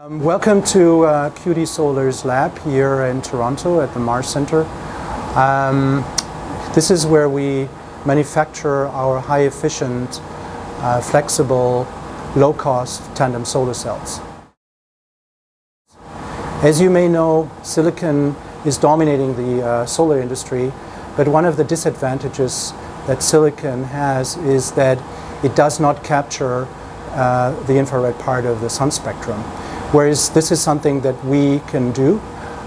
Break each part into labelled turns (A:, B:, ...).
A: Welcome to QD Solar's lab here in Toronto at the Mars Center. This is where we manufacture our high-efficient, flexible, low-cost tandem solar cells. As you may know, silicon is dominating the solar industry, but one of the disadvantages that silicon has is that it does not capture the infrared part of the sun spectrum. Whereas this is something that we can do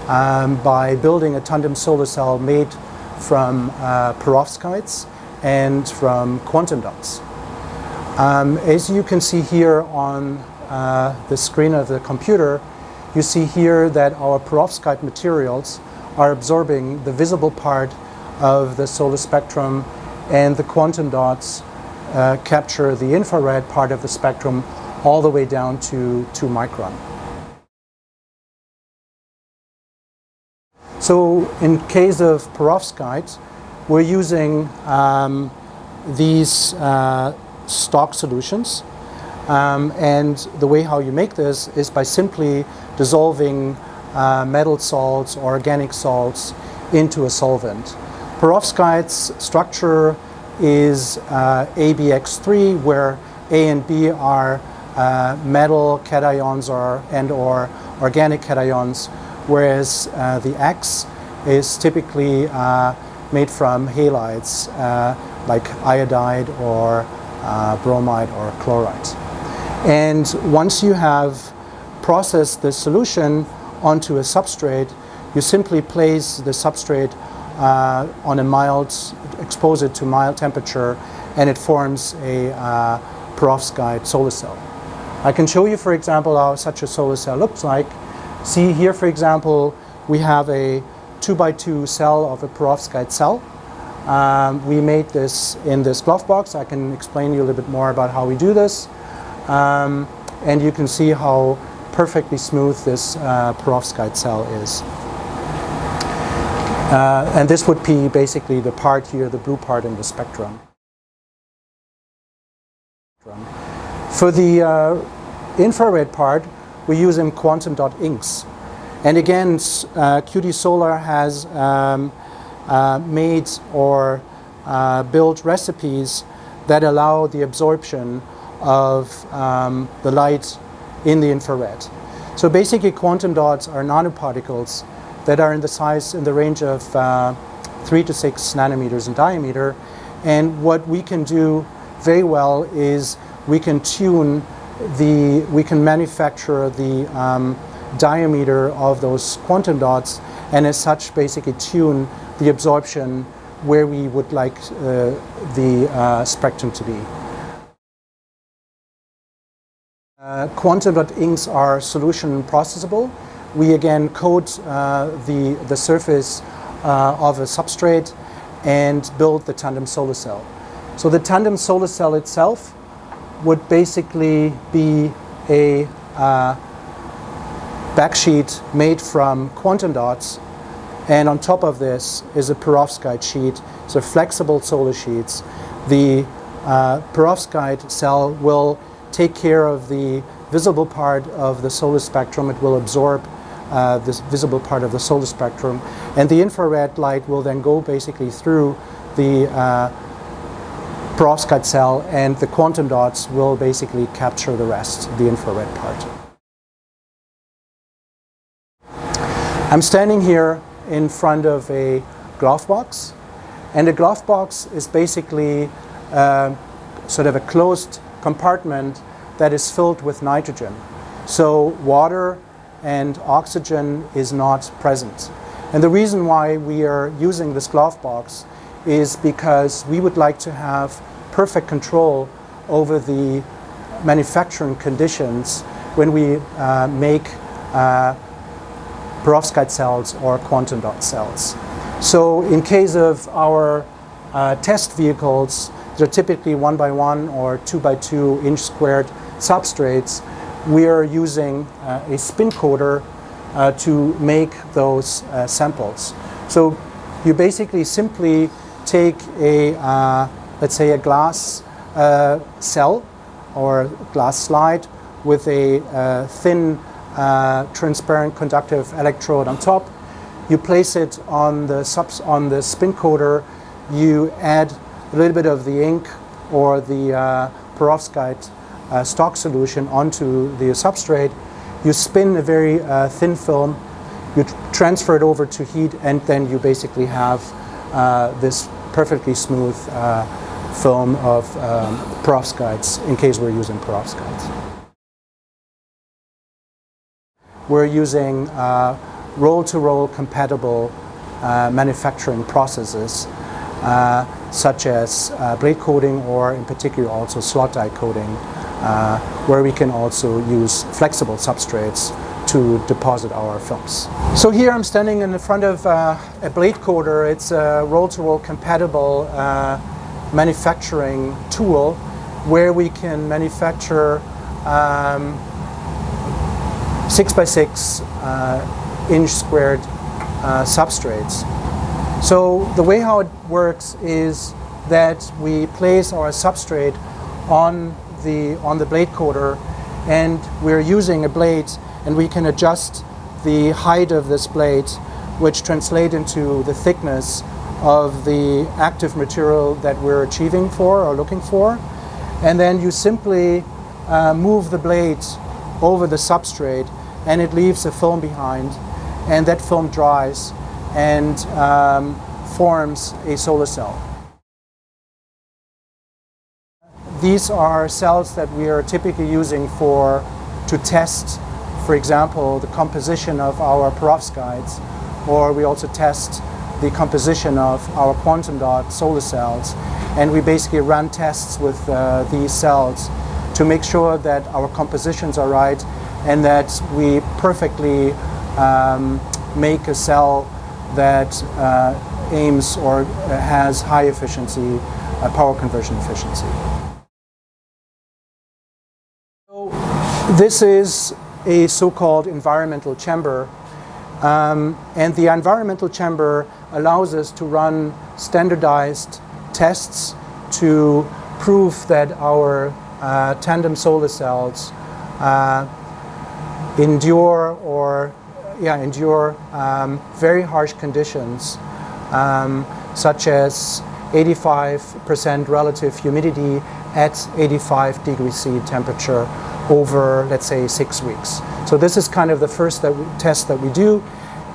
A: by building a tandem solar cell made from perovskites and from quantum dots. As you can see here on the screen of the computer, you see here that our perovskite materials are absorbing the visible part of the solar spectrum, and the quantum dots capture the infrared part of the spectrum all the way down to 2 micron. So in case of perovskite, we're using these stock solutions, and the way how you make this is by simply dissolving metal salts or organic salts into a solvent. Perovskite's structure is ABX3, where A and B are metal cations or organic cations, whereas the X is typically made from halides like iodide or bromide or chloride. And once you have processed the solution onto a substrate, you simply place the substrate on a mild, expose it to mild temperature, and it forms a perovskite solar cell. I can show you, for example, how such a solar cell looks like. See here, for example, we have a 2x2 cell of a perovskite cell. We made this in this glove box. I can explain you a little bit more about how we do this. And you can see how perfectly smooth this perovskite cell is. And this would be basically the part here, the blue part in the spectrum. For the infrared part, we're using quantum dot inks. And again, QD Solar has made or built recipes that allow the absorption of the light in the infrared. So basically, quantum dots are nanoparticles that are in the range of 3 to 6 nanometers in diameter. And what we can do very well is we can manufacture the diameter of those quantum dots, and as such basically tune the absorption where we would like the spectrum to be. Quantum dot inks are solution processable. We again coat the surface of a substrate and build the tandem solar cell. So the tandem solar cell itself would basically be a backsheet made from quantum dots, and on top of this is a perovskite sheet, so flexible solar sheets. The perovskite cell will take care of the visible part of the solar spectrum. It will absorb this visible part of the solar spectrum, and the infrared light will then go basically through the perovskite cell, and the quantum dots will basically capture the rest, the infrared part. I'm standing here in front of a glove box, and a glove box is basically sort of a closed compartment that is filled with nitrogen. So water and oxygen is not present. And the reason why we are using this glove box is because we would like to have perfect control over the manufacturing conditions when we make perovskite cells or quantum dot cells. So in case of our test vehicles, they're typically 1x1 or 2x2 inch squared substrates. We are using a spin coater to make those samples. So you basically simply take a, let's say, a glass cell or glass slide with a thin transparent conductive electrode on top. You place it on the spin coater. You add a little bit of the ink or the perovskite stock solution onto the substrate. You spin a very thin film. You transfer it over to heat, and then you basically have this perfectly smooth film of perovskites, in case we're using perovskites. We're using roll-to-roll compatible manufacturing processes, such as blade coating, or in particular also slot die coating, where we can also use flexible substrates to deposit our films. So here I'm standing in the front of a blade coater. It's a roll-to-roll compatible manufacturing tool where we can manufacture 6x6 inch squared substrates. So the way how it works is that we place our substrate on the blade coater, and we're using a blade, and we can adjust the height of this blade, which translates into the thickness of the active material that we're achieving for or looking for. And then you simply move the blade over the substrate, and it leaves a film behind, and that film dries and forms a solar cell. These are cells that we are typically using to test, for example, the composition of our perovskites, or we also test the composition of our quantum dot solar cells, and we basically run tests with these cells to make sure that our compositions are right and that we perfectly make a cell that aims or has high efficiency, power conversion efficiency. So this is a so-called environmental chamber, and the environmental chamber allows us to run standardized tests to prove that our tandem solar cells endure very harsh conditions, such as 85% relative humidity at 85 degrees C temperature over, let's say, 6 weeks. So this is kind of the first test that we do,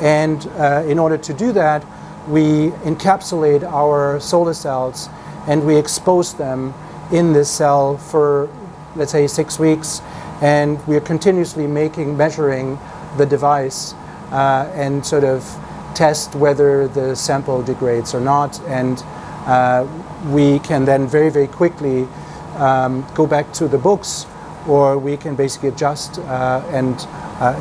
A: and in order to do that, we encapsulate our solar cells and we expose them in this cell for, let's say, 6 weeks, and we are continuously measuring the device and sort of test whether the sample degrades or not, and we can then very, very quickly go back to the books, or we can basically adjust and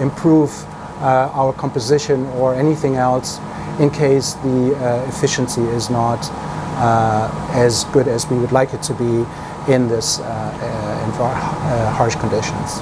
A: improve our composition or anything else in case the efficiency is not as good as we would like it to be in this harsh conditions.